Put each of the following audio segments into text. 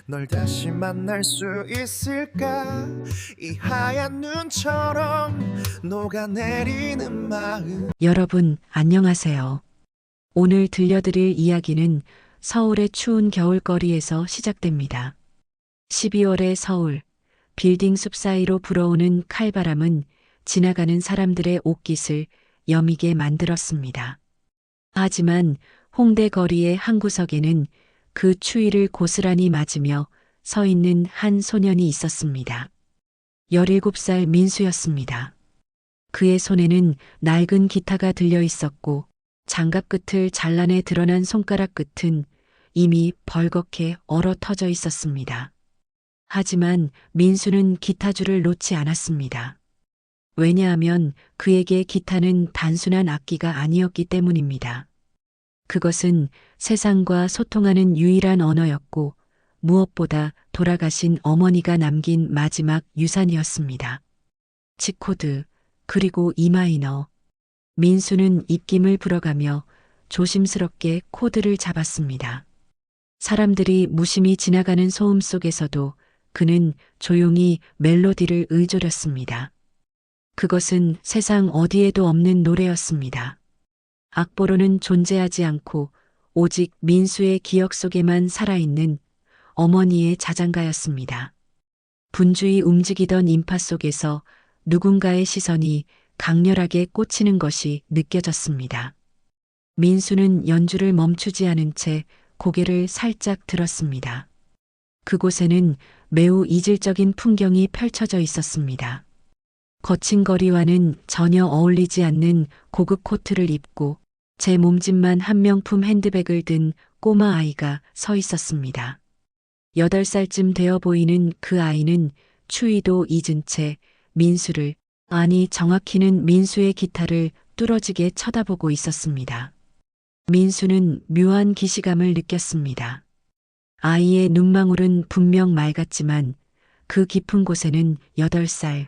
널 다시 만날 수 있을까? 이 하얀 눈처럼 녹아내리는 마음. 여러분, 안녕하세요. 오늘 들려드릴 이야기는 서울의 추운 겨울거리에서 시작됩니다. 12월의 서울, 빌딩 숲 사이로 불어오는 칼바람은 지나가는 사람들의 옷깃을 여미게 만들었습니다. 하지만 홍대 거리의 한 구석에는 그 추위를 고스란히 맞으며 서 있는 한 소년이 있었습니다. 17살 민수였습니다. 그의 손에는 낡은 기타가 들려 있었고 장갑 끝을 잘라내 드러난 손가락 끝은 이미 벌겋게 얼어 터져 있었습니다. 하지만 민수는 기타줄을 놓지 않았습니다. 왜냐하면 그에게 기타는 단순한 악기가 아니었기 때문입니다. 그것은 세상과 소통하는 유일한 언어였고 무엇보다 돌아가신 어머니가 남긴 마지막 유산이었습니다. G코드, 그리고 E마이너. 민수는 입김을 불어가며 조심스럽게 코드를 잡았습니다. 사람들이 무심히 지나가는 소음 속에서도 그는 조용히 멜로디를 의존했습니다. 그것은 세상 어디에도 없는 노래였습니다. 악보로는 존재하지 않고 오직 민수의 기억 속에만 살아있는 어머니의 자장가였습니다. 분주히 움직이던 인파 속에서 누군가의 시선이 강렬하게 꽂히는 것이 느껴졌습니다. 민수는 연주를 멈추지 않은 채 고개를 살짝 들었습니다. 그곳에는 매우 이질적인 풍경이 펼쳐져 있었습니다. 거친 거리와는 전혀 어울리지 않는 고급 코트를 입고 제 몸집만 한 명품 핸드백을 든 꼬마 아이가 서 있었습니다. 8살쯤 되어 보이는 그 아이는 추위도 잊은 채 민수를, 아니 정확히는 민수의 기타를 뚫어지게 쳐다보고 있었습니다. 민수는 묘한 기시감을 느꼈습니다. 아이의 눈망울은 분명 맑았지만 그 깊은 곳에는 8살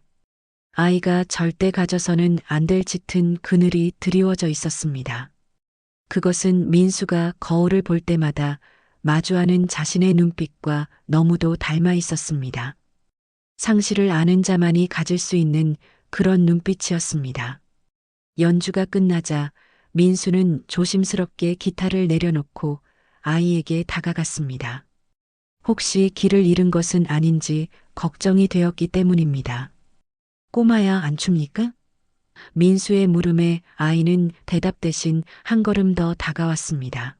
아이가 절대 가져서는 안 될 짙은 그늘이 드리워져 있었습니다. 그것은 민수가 거울을 볼 때마다 마주하는 자신의 눈빛과 너무도 닮아 있었습니다. 상실을 아는 자만이 가질 수 있는 그런 눈빛이었습니다. 연주가 끝나자 민수는 조심스럽게 기타를 내려놓고 아이에게 다가갔습니다. 혹시 길을 잃은 것은 아닌지 걱정이 되었기 때문입니다. 꼬마야, 안 춥니까? 민수의 물음에 아이는 대답 대신 한 걸음 더 다가왔습니다.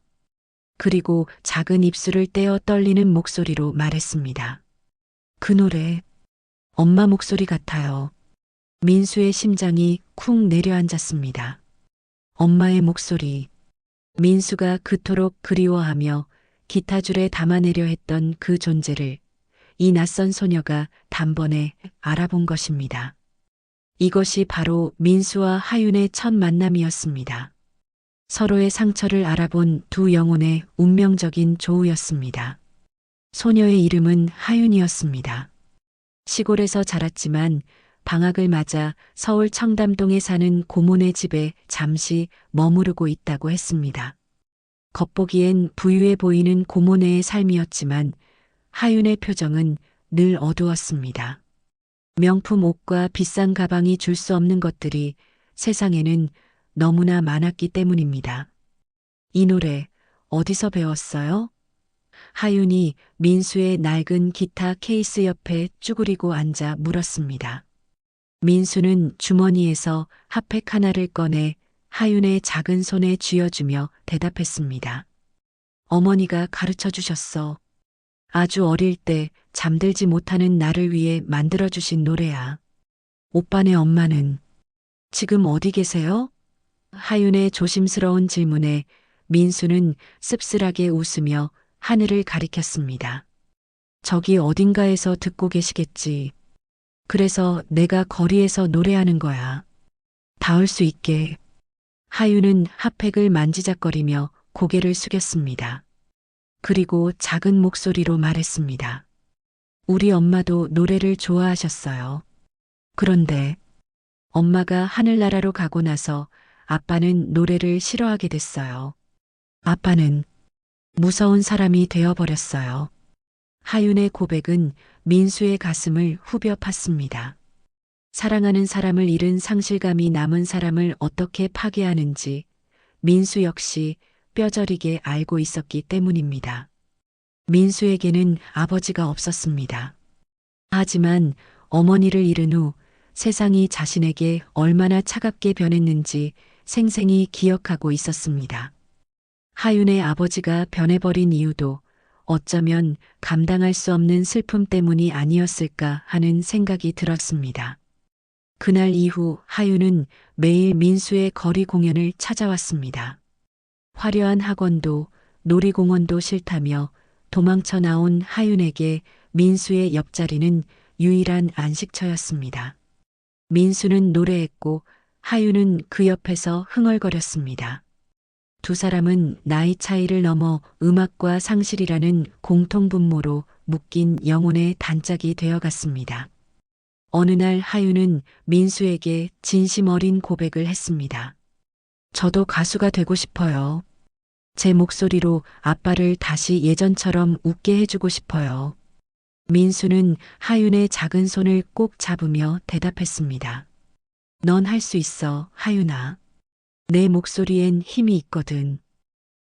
그리고 작은 입술을 떼어 떨리는 목소리로 말했습니다. 그 노래, 엄마 목소리 같아요. 민수의 심장이 쿵 내려앉았습니다. 엄마의 목소리. 민수가 그토록 그리워하며 기타줄에 담아내려 했던 그 존재를 이 낯선 소녀가 단번에 알아본 것입니다. 이것이 바로 민수와 하윤의 첫 만남이었습니다. 서로의 상처를 알아본 두 영혼의 운명적인 조우였습니다. 소녀의 이름은 하윤이었습니다. 시골에서 자랐지만 방학을 맞아 서울 청담동에 사는 고모네 집에 잠시 머무르고 있다고 했습니다. 겉보기엔 부유해 보이는 고모네의 삶이었지만 하윤의 표정은 늘 어두웠습니다. 명품 옷과 비싼 가방이 줄 수 없는 것들이 세상에는 너무나 많았기 때문입니다. 이 노래 어디서 배웠어요? 하윤이 민수의 낡은 기타 케이스 옆에 쭈그리고 앉아 물었습니다. 민수는 주머니에서 핫팩 하나를 꺼내 하윤의 작은 손에 쥐어주며 대답했습니다. 어머니가 가르쳐 주셨어. 아주 어릴 때 잠들지 못하는 나를 위해 만들어주신 노래야. 오빠네 엄마는 지금 어디 계세요? 하윤의 조심스러운 질문에 민수는 씁쓸하게 웃으며 하늘을 가리켰습니다. 저기 어딘가에서 듣고 계시겠지. 그래서 내가 거리에서 노래하는 거야. 닿을 수 있게. 하윤은 핫팩을 만지작거리며 고개를 숙였습니다. 그리고 작은 목소리로 말했습니다. 우리 엄마도 노래를 좋아하셨어요. 그런데 엄마가 하늘나라로 가고 나서 아빠는 노래를 싫어하게 됐어요. 아빠는 무서운 사람이 되어버렸어요. 하윤의 고백은 민수의 가슴을 후벼 팠습니다. 사랑하는 사람을 잃은 상실감이 남은 사람을 어떻게 파괴하는지 민수 역시 뼈저리게 알고 있었기 때문입니다. 민수에게는 아버지가 없었습니다. 하지만 어머니를 잃은 후 세상이 자신에게 얼마나 차갑게 변했는지 생생히 기억하고 있었습니다. 하윤의 아버지가 변해버린 이유도 어쩌면 감당할 수 없는 슬픔 때문이 아니었을까 하는 생각이 들었습니다. 그날 이후 하윤은 매일 민수의 거리 공연을 찾아왔습니다. 화려한 학원도 놀이공원도 싫다며 도망쳐 나온 하윤에게 민수의 옆자리는 유일한 안식처였습니다. 민수는 노래했고 하윤은 그 옆에서 흥얼거렸습니다. 두 사람은 나이 차이를 넘어 음악과 상실이라는 공통분모로 묶인 영혼의 단짝이 되어갔습니다. 어느 날 하윤은 민수에게 진심 어린 고백을 했습니다. 저도 가수가 되고 싶어요. 제 목소리로 아빠를 다시 예전처럼 웃게 해주고 싶어요. 민수는 하윤의 작은 손을 꼭 잡으며 대답했습니다. 넌 할 수 있어, 하윤아. 내 목소리엔 힘이 있거든.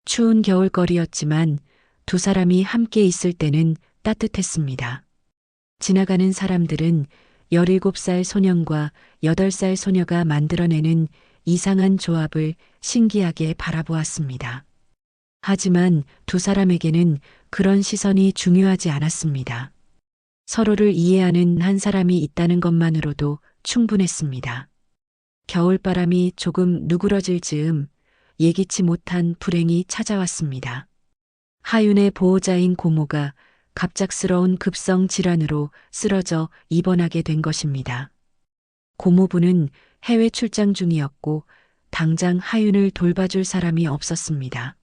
추운 겨울거리였지만 두 사람이 함께 있을 때는 따뜻했습니다. 지나가는 사람들은 17살 소년과 8살 소녀가 만들어내는 이상한 조합을 신기하게 바라보았습니다. 하지만 두 사람에게는 그런 시선이 중요하지 않았습니다. 서로를 이해하는 한 사람이 있다는 것만으로도 충분했습니다. 겨울바람이 조금 누그러질 즈음 예기치 못한 불행이 찾아왔습니다. 하윤의 보호자인 고모가 갑작스러운 급성 질환으로 쓰러져 입원하게 된 것입니다. 고모부는 해외 출장 중이었고 당장 하윤을 돌봐줄 사람이 없었습니다.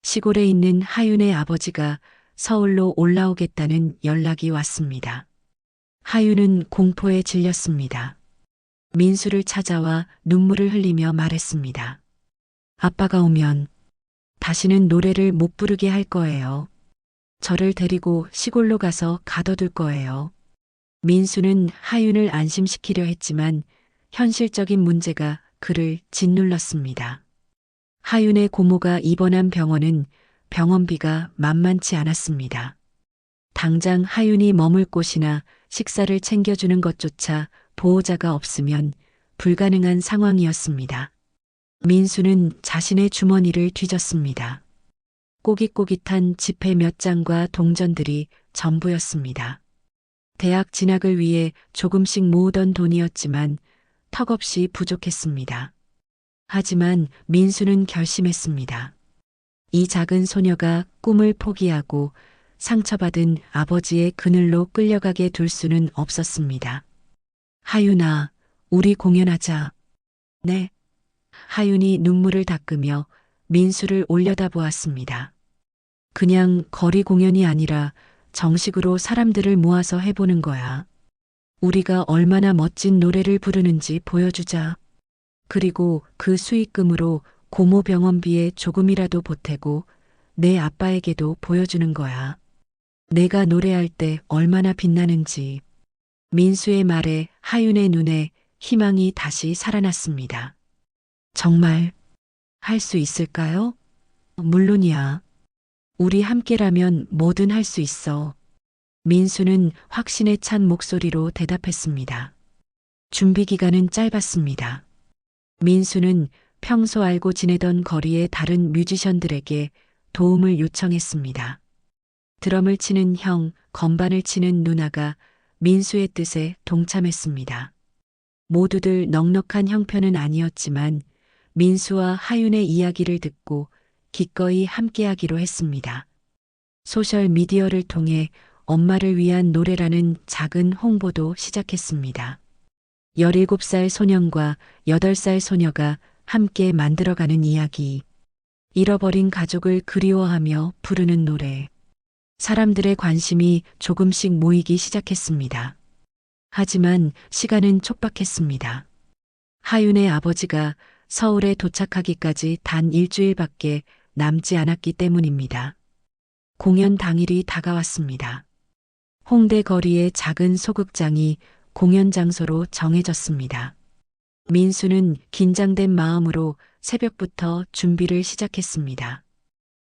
시골에 있는 하윤의 아버지가 서울로 올라오겠다는 연락이 왔습니다. 하윤은 공포에 질렸습니다. 민수를 찾아와 눈물을 흘리며 말했습니다. 아빠가 오면 다시는 노래를 못 부르게 할 거예요. 저를 데리고 시골로 가서 가둬둘 거예요. 민수는 하윤을 안심시키려 했지만 현실적인 문제가 그를 짓눌렀습니다. 하윤의 고모가 입원한 병원은 병원비가 만만치 않았습니다. 당장 하윤이 머물 곳이나 식사를 챙겨주는 것조차 보호자가 없으면 불가능한 상황이었습니다. 민수는 자신의 주머니를 뒤졌습니다. 꼬깃꼬깃한 지폐 몇 장과 동전들이 전부였습니다. 대학 진학을 위해 조금씩 모으던 돈이었지만 턱없이 부족했습니다. 하지만 민수는 결심했습니다. 이 작은 소녀가 꿈을 포기하고 상처받은 아버지의 그늘로 끌려가게 둘 수는 없었습니다. 하윤아, 우리 공연하자. 네. 하윤이 눈물을 닦으며 민수를 올려다보았습니다. 그냥 거리 공연이 아니라 정식으로 사람들을 모아서 해보는 거야. 우리가 얼마나 멋진 노래를 부르는지 보여주자. 그리고 그 수익금으로 고모 병원비에 조금이라도 보태고 내 아빠에게도 보여주는 거야. 내가 노래할 때 얼마나 빛나는지. 민수의 말에 하윤의 눈에 희망이 다시 살아났습니다. 정말 할 수 있을까요? 물론이야. 우리 함께라면 뭐든 할 수 있어. 민수는 확신에 찬 목소리로 대답했습니다. 준비 기간은 짧았습니다. 민수는 평소 알고 지내던 거리의 다른 뮤지션들에게 도움을 요청했습니다. 드럼을 치는 형, 건반을 치는 누나가 민수의 뜻에 동참했습니다. 모두들 넉넉한 형편은 아니었지만 민수와 하윤의 이야기를 듣고 기꺼이 함께하기로 했습니다. 소셜 미디어를 통해 엄마를 위한 노래라는 작은 홍보도 시작했습니다. 17살 소년과 8살 소녀가 함께 만들어가는 이야기. 잃어버린 가족을 그리워하며 부르는 노래. 사람들의 관심이 조금씩 모이기 시작했습니다. 하지만 시간은 촉박했습니다. 하윤의 아버지가 서울에 도착하기까지 단 일주일밖에 남지 않았기 때문입니다. 공연 당일이 다가왔습니다. 홍대 거리의 작은 소극장이 공연 장소로 정해졌습니다. 민수는 긴장된 마음으로 새벽부터 준비를 시작했습니다.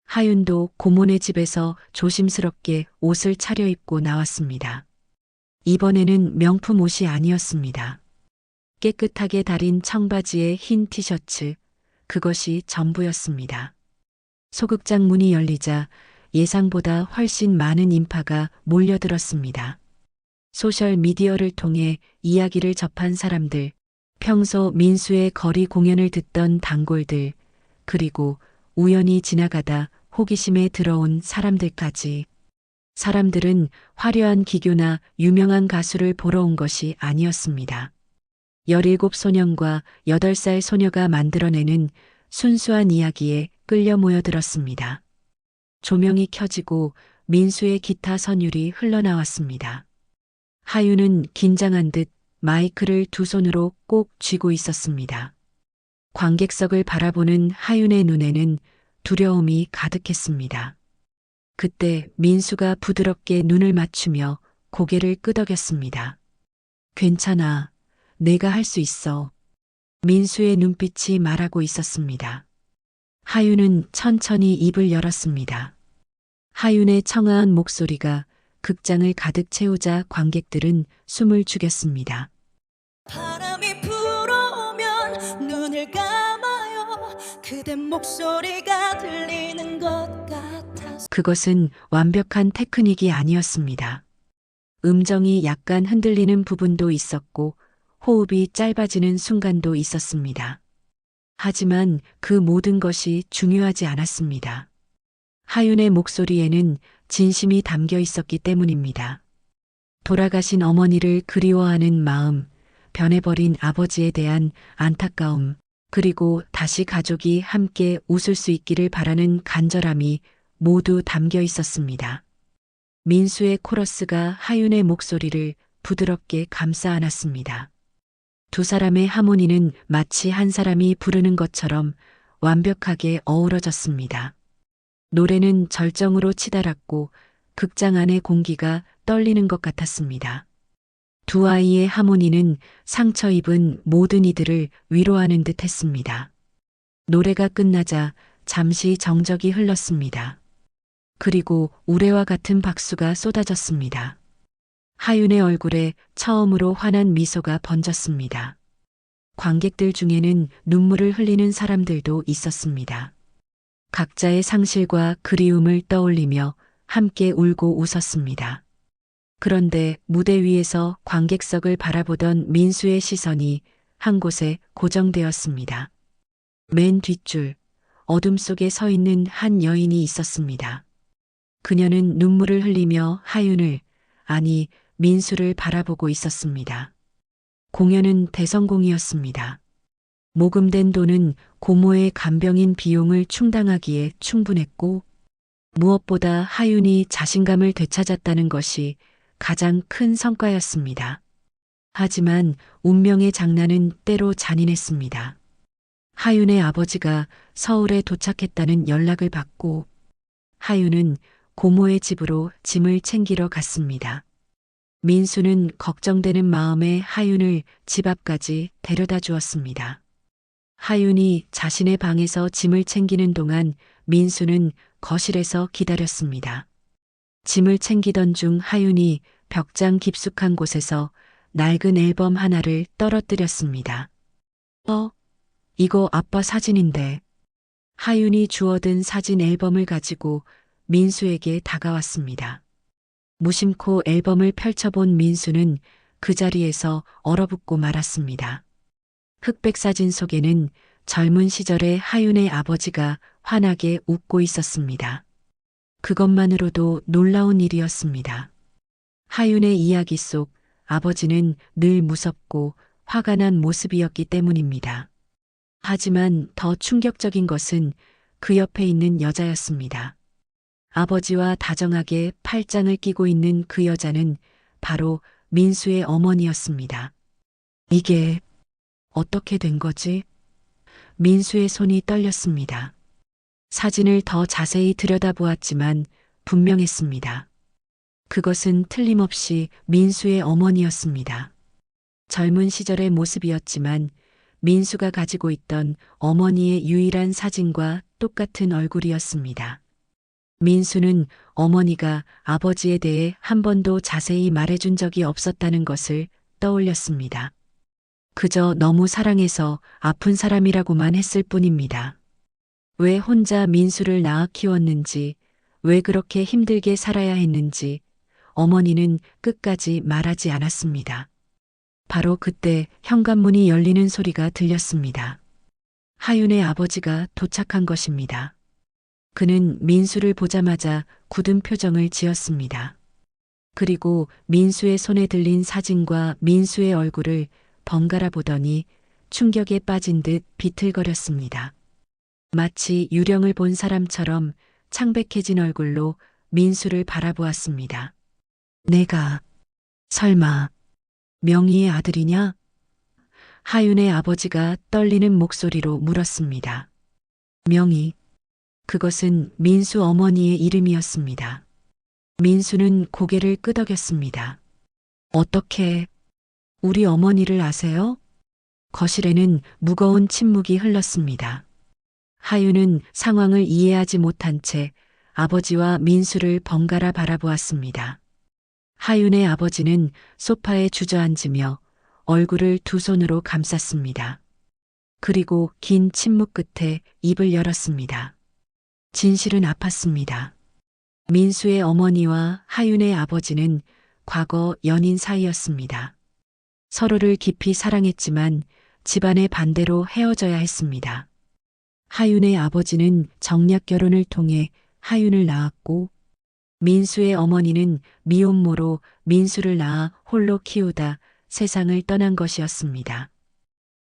하윤도 고모네 집에서 조심스럽게 옷을 차려입고 나왔습니다. 이번에는 명품 옷이 아니었습니다. 깨끗하게 다린 청바지에 흰 티셔츠, 그것이 전부였습니다. 소극장 문이 열리자 예상보다 훨씬 많은 인파가 몰려들었습니다. 소셜 미디어를 통해 이야기를 접한 사람들, 평소 민수의 거리 공연을 듣던 단골들, 그리고 우연히 지나가다 호기심에 들어온 사람들까지. 사람들은 화려한 기교나 유명한 가수를 보러 온 것이 아니었습니다. 17소년과 8살 소녀가 만들어내는 순수한 이야기에 끌려 모여들었습니다. 조명이 켜지고 민수의 기타 선율이 흘러나왔습니다. 하윤은 긴장한 듯 마이크를 두 손으로 꼭 쥐고 있었습니다. 관객석을 바라보는 하윤의 눈에는 두려움이 가득했습니다. 그때 민수가 부드럽게 눈을 맞추며 고개를 끄덕였습니다. 괜찮아. 내가 할 수 있어. 민수의 눈빛이 말하고 있었습니다. 하윤은 천천히 입을 열었습니다. 하윤의 청아한 목소리가 극장을 가득 채우자 관객들은 숨을 죽였습니다. 바람이 불어오면 눈을 감아요. 그대 목소리가 들리는 것 같아서. 그것은 완벽한 테크닉이 아니었습니다. 음정이 약간 흔들리는 부분도 있었고 호흡이 짧아지는 순간도 있었습니다. 하지만 그 모든 것이 중요하지 않았습니다. 하윤의 목소리에는 진심이 담겨 있었기 때문입니다. 돌아가신 어머니를 그리워하는 마음, 변해버린 아버지에 대한 안타까움, 그리고 다시 가족이 함께 웃을 수 있기를 바라는 간절함이 모두 담겨 있었습니다. 민수의 코러스가 하윤의 목소리를 부드럽게 감싸 안았습니다. 두 사람의 하모니는 마치 한 사람이 부르는 것처럼 완벽하게 어우러졌습니다. 노래는 절정으로 치달았고 극장 안의 공기가 떨리는 것 같았습니다. 두 아이의 하모니는 상처 입은 모든 이들을 위로하는 듯 했습니다. 노래가 끝나자 잠시 정적이 흘렀습니다. 그리고 우레와 같은 박수가 쏟아졌습니다. 하윤의 얼굴에 처음으로 환한 미소가 번졌습니다. 관객들 중에는 눈물을 흘리는 사람들도 있었습니다. 각자의 상실과 그리움을 떠올리며 함께 울고 웃었습니다. 그런데 무대 위에서 관객석을 바라보던 민수의 시선이 한 곳에 고정되었습니다. 맨 뒷줄, 어둠 속에 서 있는 한 여인이 있었습니다. 그녀는 눈물을 흘리며 하윤을, 아니 민수를 바라보고 있었습니다. 공연은 대성공이었습니다. 모금된 돈은 고모의 간병인 비용을 충당하기에 충분했고 무엇보다 하윤이 자신감을 되찾았다는 것이 가장 큰 성과였습니다. 하지만 운명의 장난은 때로 잔인했습니다. 하윤의 아버지가 서울에 도착했다는 연락을 받고 하윤은 고모의 집으로 짐을 챙기러 갔습니다. 민수는 걱정되는 마음에 하윤을 집 앞까지 데려다 주었습니다. 하윤이 자신의 방에서 짐을 챙기는 동안 민수는 거실에서 기다렸습니다. 짐을 챙기던 중 하윤이 벽장 깊숙한 곳에서 낡은 앨범 하나를 떨어뜨렸습니다. 이거 아빠 사진인데. 하윤이 주워든 사진 앨범을 가지고 민수에게 다가왔습니다. 무심코 앨범을 펼쳐본 민수는 그 자리에서 얼어붙고 말았습니다. 흑백 사진 속에는 젊은 시절의 하윤의 아버지가 환하게 웃고 있었습니다. 그것만으로도 놀라운 일이었습니다. 하윤의 이야기 속 아버지는 늘 무섭고 화가 난 모습이었기 때문입니다. 하지만 더 충격적인 것은 그 옆에 있는 여자였습니다. 아버지와 다정하게 팔짱을 끼고 있는 그 여자는 바로 민수의 어머니였습니다. 이게 어떻게 된 거지? 민수의 손이 떨렸습니다. 사진을 더 자세히 들여다보았지만 분명했습니다. 그것은 틀림없이 민수의 어머니였습니다. 젊은 시절의 모습이었지만 민수가 가지고 있던 어머니의 유일한 사진과 똑같은 얼굴이었습니다. 민수는 어머니가 아버지에 대해 한 번도 자세히 말해준 적이 없었다는 것을 떠올렸습니다. 그저 너무 사랑해서 아픈 사람이라고만 했을 뿐입니다. 왜 혼자 민수를 낳아 키웠는지, 왜 그렇게 힘들게 살아야 했는지 어머니는 끝까지 말하지 않았습니다. 바로 그때 현관문이 열리는 소리가 들렸습니다. 하윤의 아버지가 도착한 것입니다. 그는 민수를 보자마자 굳은 표정을 지었습니다. 그리고 민수의 손에 들린 사진과 민수의 얼굴을 번갈아 보더니 충격에 빠진 듯 비틀거렸습니다. 마치 유령을 본 사람처럼 창백해진 얼굴로 민수를 바라보았습니다. 내가 설마 명희의 아들이냐? 하윤의 아버지가 떨리는 목소리로 물었습니다. 명희, 그것은 민수 어머니의 이름이었습니다. 민수는 고개를 끄덕였습니다. 어떻게 우리 어머니를 아세요? 거실에는 무거운 침묵이 흘렀습니다. 하윤은 상황을 이해하지 못한 채 아버지와 민수를 번갈아 바라보았습니다. 하윤의 아버지는 소파에 주저앉으며 얼굴을 두 손으로 감쌌습니다. 그리고 긴 침묵 끝에 입을 열었습니다. 진실은 아팠습니다. 민수의 어머니와 하윤의 아버지는 과거 연인 사이였습니다. 서로를 깊이 사랑했지만 집안의 반대로 헤어져야 했습니다. 하윤의 아버지는 정략 결혼을 통해 하윤을 낳았고 민수의 어머니는 미혼모로 민수를 낳아 홀로 키우다 세상을 떠난 것이었습니다.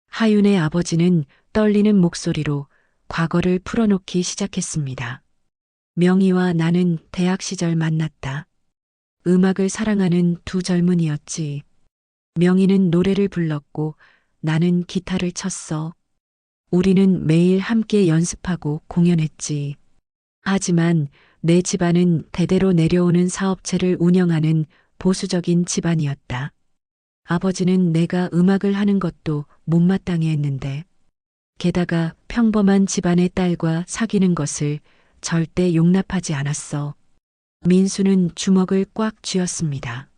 하윤의 아버지는 떨리는 목소리로 과거를 풀어놓기 시작했습니다. 명희와 나는 대학 시절 만났다. 음악을 사랑하는 두 젊은이였지. 명희는 노래를 불렀고 나는 기타를 쳤어. 우리는 매일 함께 연습하고 공연했지. 하지만 내 집안은 대대로 내려오는 사업체를 운영하는 보수적인 집안이었다. 아버지는 내가 음악을 하는 것도 못마땅해 했는데, 게다가 평범한 집안의 딸과 사귀는 것을 절대 용납하지 않았어. 민수는 주먹을 꽉 쥐었습니다.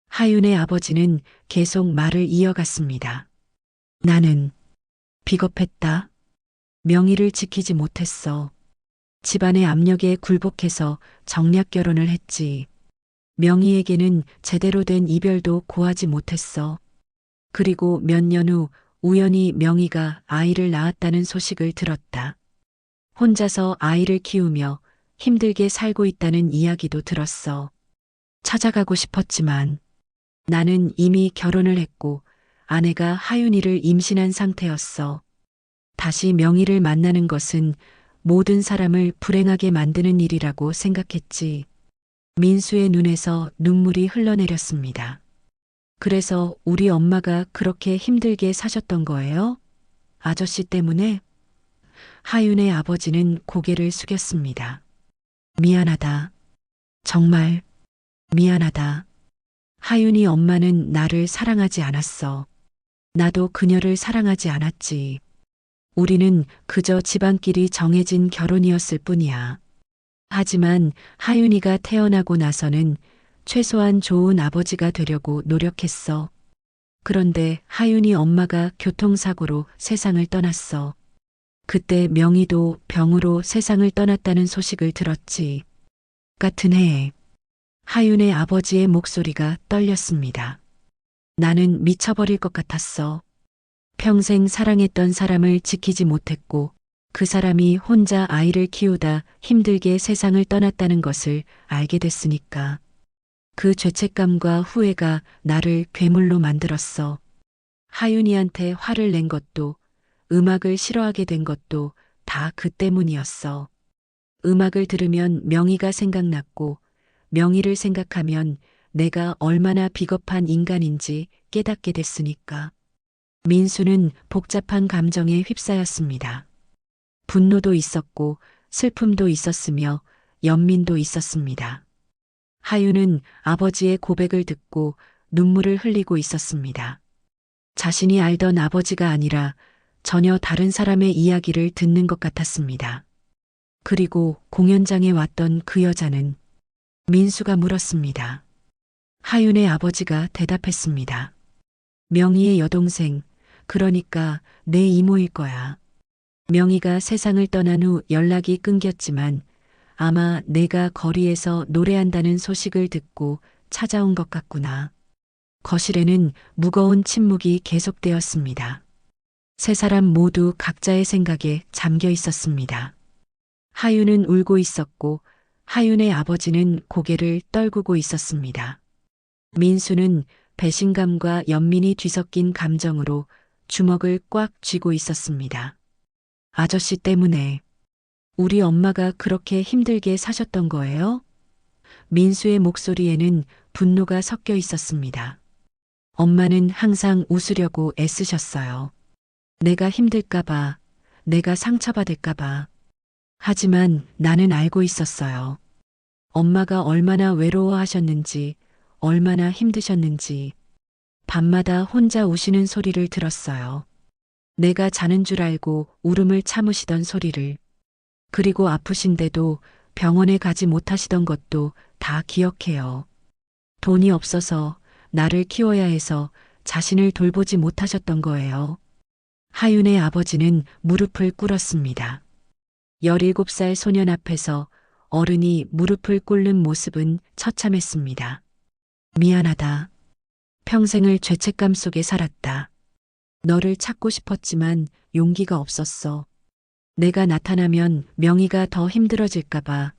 하윤의 아버지는 계속 말을 이어갔습니다. 나는 비겁했다. 명의를 지키지 못했어. 집안의 압력에 굴복해서 정략 결혼을 했지. 명희에게는 제대로 된 이별도 고하지 못했어. 그리고 몇 년 후 우연히 명희가 아이를 낳았다는 소식을 들었다. 혼자서 아이를 키우며 힘들게 살고 있다는 이야기도 들었어. 찾아가고 싶었지만 나는 이미 결혼을 했고 아내가 하윤이를 임신한 상태였어. 다시 명희를 만나는 것은 모든 사람을 불행하게 만드는 일이라고 생각했지. 민수의 눈에서 눈물이 흘러내렸습니다. 그래서 우리 엄마가 그렇게 힘들게 사셨던 거예요? 아저씨 때문에? 하윤의 아버지는 고개를 숙였습니다. 미안하다. 정말 미안하다. 하윤이 엄마는 나를 사랑하지 않았어. 나도 그녀를 사랑하지 않았지. 우리는 그저 집안끼리 정해진 결혼이었을 뿐이야. 하지만 하윤이가 태어나고 나서는 최소한 좋은 아버지가 되려고 노력했어. 그런데 하윤이 엄마가 교통사고로 세상을 떠났어. 그때 명희도 병으로 세상을 떠났다는 소식을 들었지. 같은 해에 하윤의 아버지의 목소리가 떨렸습니다. 나는 미쳐버릴 것 같았어. 평생 사랑했던 사람을 지키지 못했고 그 사람이 혼자 아이를 키우다 힘들게 세상을 떠났다는 것을 알게 됐으니까. 그 죄책감과 후회가 나를 괴물로 만들었어. 하윤이한테 화를 낸 것도 음악을 싫어하게 된 것도 다 그 때문이었어. 음악을 들으면 명희가 생각났고 명희를 생각하면 내가 얼마나 비겁한 인간인지 깨닫게 됐으니까. 민수는 복잡한 감정에 휩싸였습니다. 분노도 있었고 슬픔도 있었으며 연민도 있었습니다. 하윤은 아버지의 고백을 듣고 눈물을 흘리고 있었습니다. 자신이 알던 아버지가 아니라 전혀 다른 사람의 이야기를 듣는 것 같았습니다. 그리고 공연장에 왔던 그 여자는 민수가 물었습니다. 하윤의 아버지가 대답했습니다. 명희의 여동생, 그러니까 내 이모일 거야. 명희가 세상을 떠난 후 연락이 끊겼지만 아마 내가 거리에서 노래한다는 소식을 듣고 찾아온 것 같구나. 거실에는 무거운 침묵이 계속되었습니다. 세 사람 모두 각자의 생각에 잠겨 있었습니다. 하윤은 울고 있었고 하윤의 아버지는 고개를 떨구고 있었습니다. 민수는 배신감과 연민이 뒤섞인 감정으로 주먹을 꽉 쥐고 있었습니다. 아저씨 때문에 우리 엄마가 그렇게 힘들게 사셨던 거예요? 민수의 목소리에는 분노가 섞여 있었습니다. 엄마는 항상 웃으려고 애쓰셨어요. 내가 힘들까봐, 내가 상처받을까봐. 하지만 나는 알고 있었어요. 엄마가 얼마나 외로워하셨는지, 얼마나 힘드셨는지. 밤마다 혼자 우시는 소리를 들었어요. 내가 자는 줄 알고 울음을 참으시던 소리를. 그리고 아프신데도 병원에 가지 못하시던 것도 다 기억해요. 돈이 없어서 나를 키워야 해서 자신을 돌보지 못하셨던 거예요. 하윤의 아버지는 무릎을 꿇었습니다. 17살 소년 앞에서 어른이 무릎을 꿇는 모습은 처참했습니다. 미안하다. 평생을 죄책감 속에 살았다. 너를 찾고 싶었지만 용기가 없었어. 내가 나타나면 명희가 더 힘들어질까봐,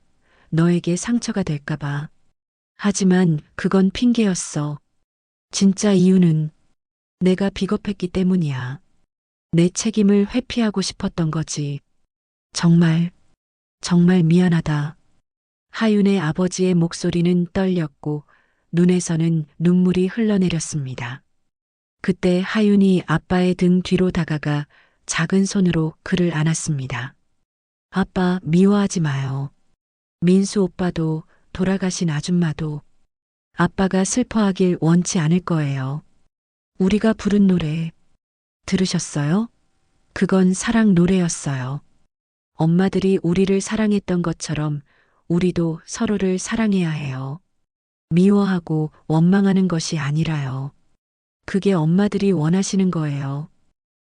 너에게 상처가 될까봐. 하지만 그건 핑계였어. 진짜 이유는 내가 비겁했기 때문이야. 내 책임을 회피하고 싶었던 거지. 정말 미안하다. 하윤의 아버지의 목소리는 떨렸고 눈에서는 눈물이 흘러내렸습니다. 그때 하윤이 아빠의 등 뒤로 다가가 작은 손으로 그를 안았습니다. 아빠, 미워하지 마요. 민수 오빠도 돌아가신 아줌마도 아빠가 슬퍼하길 원치 않을 거예요. 우리가 부른 노래 들으셨어요? 그건 사랑 노래였어요. 엄마들이 우리를 사랑했던 것처럼 우리도 서로를 사랑해야 해요. 미워하고 원망하는 것이 아니라요. 그게 엄마들이 원하시는 거예요.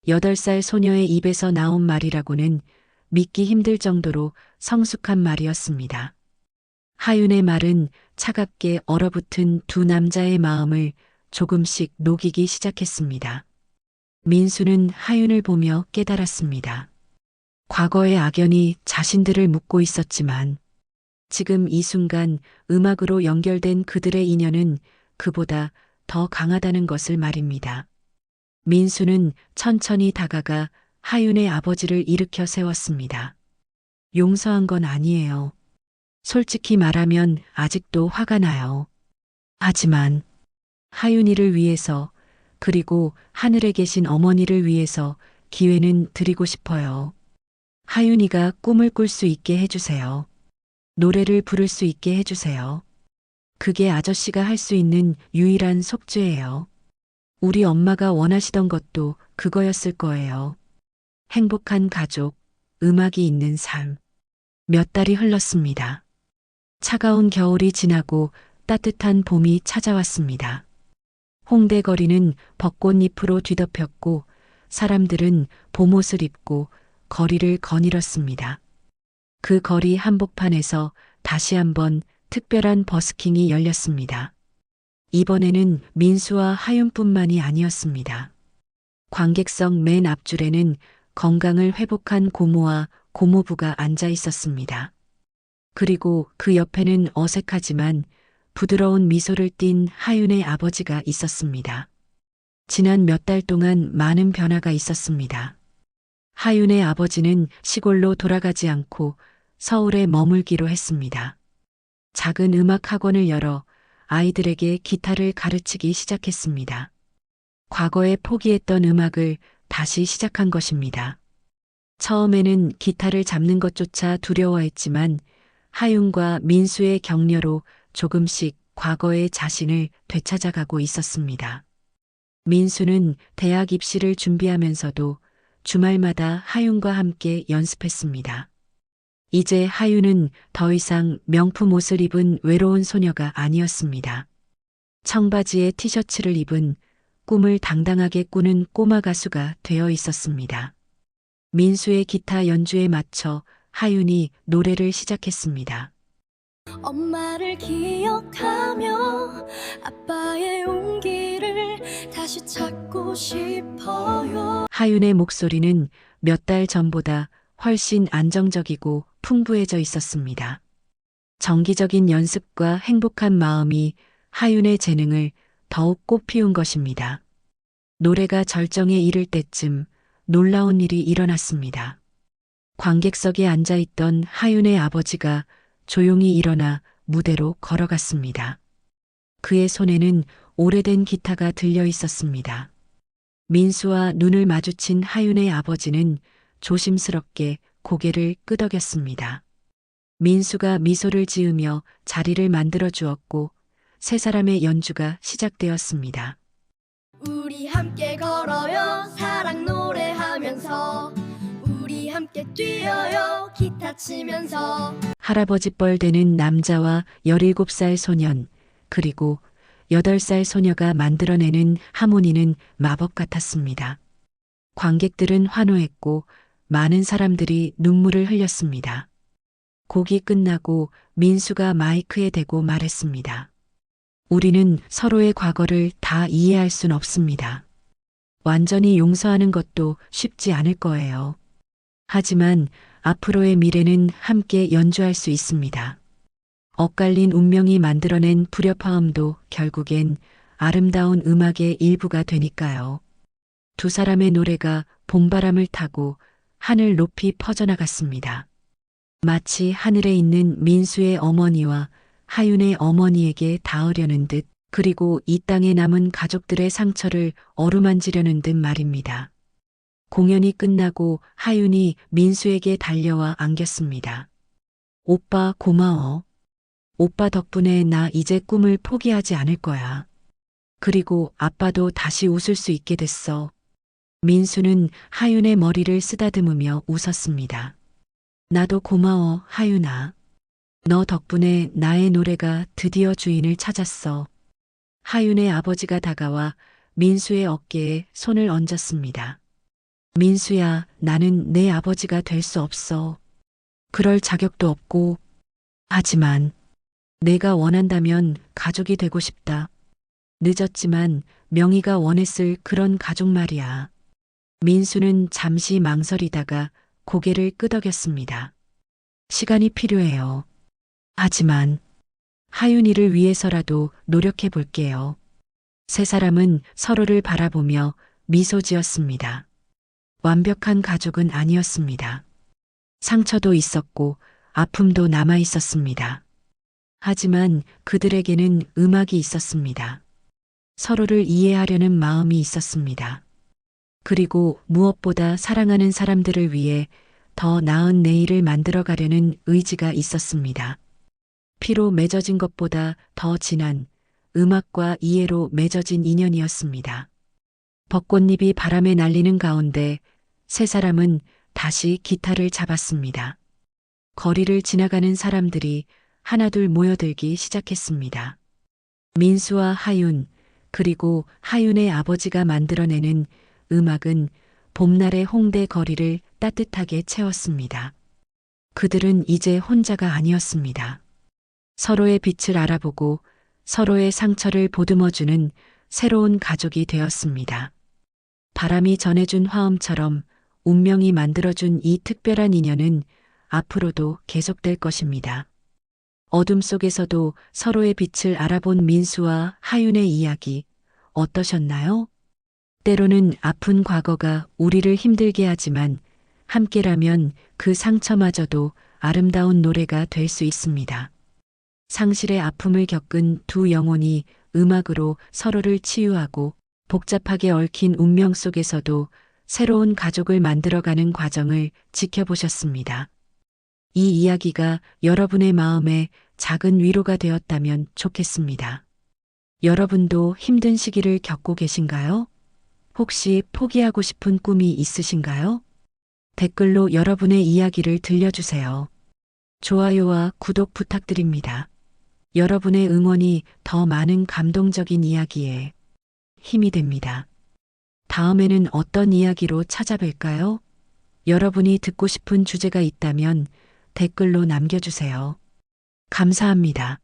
8살 소녀의 입에서 나온 말이라고는 믿기 힘들 정도로 성숙한 말이었습니다. 하윤의 말은 차갑게 얼어붙은 두 남자의 마음을 조금씩 녹이기 시작했습니다. 민수는 하윤을 보며 깨달았습니다. 과거의 악연이 자신들을 묶고 있었지만 지금 이 순간 음악으로 연결된 그들의 인연은 그보다 더 강하다는 것을 말입니다. 민수는 천천히 다가가 하윤의 아버지를 일으켜 세웠습니다. 용서한 건 아니에요. 솔직히 말하면 아직도 화가 나요. 하지만 하윤이를 위해서 그리고 하늘에 계신 어머니를 위해서 기회는 드리고 싶어요. 하윤이가 꿈을 꿀 수 있게 해주세요. 노래를 부를 수 있게 해주세요. 그게 아저씨가 할 수 있는 유일한 속죄예요. 우리 엄마가 원하시던 것도 그거였을 거예요. 행복한 가족, 음악이 있는 삶. 몇 달이 흘렀습니다. 차가운 겨울이 지나고 따뜻한 봄이 찾아왔습니다. 홍대 거리는 벚꽃잎으로 뒤덮였고 사람들은 봄옷을 입고 거리를 거닐었습니다. 그 거리 한복판에서 다시 한번 특별한 버스킹이 열렸습니다. 이번에는 민수와 하윤뿐만이 아니었습니다. 관객석 맨 앞줄에는 건강을 회복한 고모와 고모부가 앉아 있었습니다. 그리고 그 옆에는 어색하지만 부드러운 미소를 띤 하윤의 아버지가 있었습니다. 지난 몇 달 동안 많은 변화가 있었습니다. 하윤의 아버지는 시골로 돌아가지 않고 서울에 머물기로 했습니다. 작은 음악 학원을 열어 아이들에게 기타를 가르치기 시작했습니다. 과거에 포기했던 음악을 다시 시작한 것입니다. 처음에는 기타를 잡는 것조차 두려워했지만 하윤과 민수의 격려로 조금씩 과거의 자신을 되찾아가고 있었습니다. 민수는 대학 입시를 준비하면서도 주말마다 하윤과 함께 연습했습니다. 이제 하윤은 더 이상 명품 옷을 입은 외로운 소녀가 아니었습니다. 청바지에 티셔츠를 입은 꿈을 당당하게 꾸는 꼬마 가수가 되어 있었습니다. 민수의 기타 연주에 맞춰 하윤이 노래를 시작했습니다. 엄마를 기억하며 아빠의 용기를 다시 찾고 싶어요. 하윤의 목소리는 몇 달 전보다 훨씬 안정적이고 풍부해져 있었습니다. 정기적인 연습과 행복한 마음이 하윤의 재능을 더욱 꽃피운 것입니다. 노래가 절정에 이를 때쯤 놀라운 일이 일어났습니다. 관객석에 앉아있던 하윤의 아버지가 조용히 일어나 무대로 걸어갔습니다. 그의 손에는 오래된 기타가 들려 있었습니다. 민수와 눈을 마주친 하윤의 아버지는 조심스럽게 고개를 끄덕였습니다. 민수가 미소를 지으며 자리를 만들어 주었고 세 사람의 연주가 시작되었습니다. 우리 함께 걸어요 사랑 노래하면서 우리 함께 뛰어요 기타 치면서. 할아버지 뻘 되는 남자와 17살 소년 그리고 8살 소녀가 만들어내는 하모니는 마법 같았습니다. 관객들은 환호했고 많은 사람들이 눈물을 흘렸습니다. 곡이 끝나고 민수가 마이크에 대고 말했습니다. 우리는 서로의 과거를 다 이해할 순 없습니다. 완전히 용서하는 것도 쉽지 않을 거예요. 하지만 앞으로의 미래는 함께 연주할 수 있습니다. 엇갈린 운명이 만들어낸 불협화음도 결국엔 아름다운 음악의 일부가 되니까요. 두 사람의 노래가 봄바람을 타고 하늘 높이 퍼져나갔습니다. 마치 하늘에 있는 민수의 어머니와 하윤의 어머니에게 닿으려는 듯 그리고 이 땅에 남은 가족들의 상처를 어루만지려는 듯 말입니다. 공연이 끝나고 하윤이 민수에게 달려와 안겼습니다. 오빠 고마워. 오빠 덕분에 나 이제 꿈을 포기하지 않을 거야. 그리고 아빠도 다시 웃을 수 있게 됐어. 민수는 하윤의 머리를 쓰다듬으며 웃었습니다. 나도 고마워, 하윤아. 너 덕분에 나의 노래가 드디어 주인을 찾았어. 하윤의 아버지가 다가와 민수의 어깨에 손을 얹었습니다. 민수야, 나는 내 아버지가 될 수 없어. 그럴 자격도 없고. 하지만 내가 원한다면 가족이 되고 싶다. 늦었지만 명희가 원했을 그런 가족 말이야. 민수는 잠시 망설이다가 고개를 끄덕였습니다. 시간이 필요해요. 하지만 하윤이를 위해서라도 노력해 볼게요. 세 사람은 서로를 바라보며 미소 지었습니다. 완벽한 가족은 아니었습니다. 상처도 있었고 아픔도 남아 있었습니다. 하지만 그들에게는 음악이 있었습니다. 서로를 이해하려는 마음이 있었습니다. 그리고 무엇보다 사랑하는 사람들을 위해 더 나은 내일을 만들어가려는 의지가 있었습니다. 피로 맺어진 것보다 더 진한 음악과 이해로 맺어진 인연이었습니다. 벚꽃잎이 바람에 날리는 가운데 세 사람은 다시 기타를 잡았습니다. 거리를 지나가는 사람들이 하나둘 모여들기 시작했습니다. 민수와 하윤, 그리고 하윤의 아버지가 만들어내는 음악은 봄날의 홍대 거리를 따뜻하게 채웠습니다. 그들은 이제 혼자가 아니었습니다. 서로의 빛을 알아보고 서로의 상처를 보듬어주는 새로운 가족이 되었습니다. 바람이 전해준 화음처럼 운명이 만들어준 이 특별한 인연은 앞으로도 계속될 것입니다. 어둠 속에서도 서로의 빛을 알아본 민수와 하윤의 이야기 어떠셨나요? 때로는 아픈 과거가 우리를 힘들게 하지만 함께라면 그 상처마저도 아름다운 노래가 될 수 있습니다. 상실의 아픔을 겪은 두 영혼이 음악으로 서로를 치유하고 복잡하게 얽힌 운명 속에서도 새로운 가족을 만들어가는 과정을 지켜보셨습니다. 이 이야기가 여러분의 마음에 작은 위로가 되었다면 좋겠습니다. 여러분도 힘든 시기를 겪고 계신가요? 혹시 포기하고 싶은 꿈이 있으신가요? 댓글로 여러분의 이야기를 들려주세요. 좋아요와 구독 부탁드립니다. 여러분의 응원이 더 많은 감동적인 이야기에 힘이 됩니다. 다음에는 어떤 이야기로 찾아뵐까요? 여러분이 듣고 싶은 주제가 있다면 댓글로 남겨주세요. 감사합니다.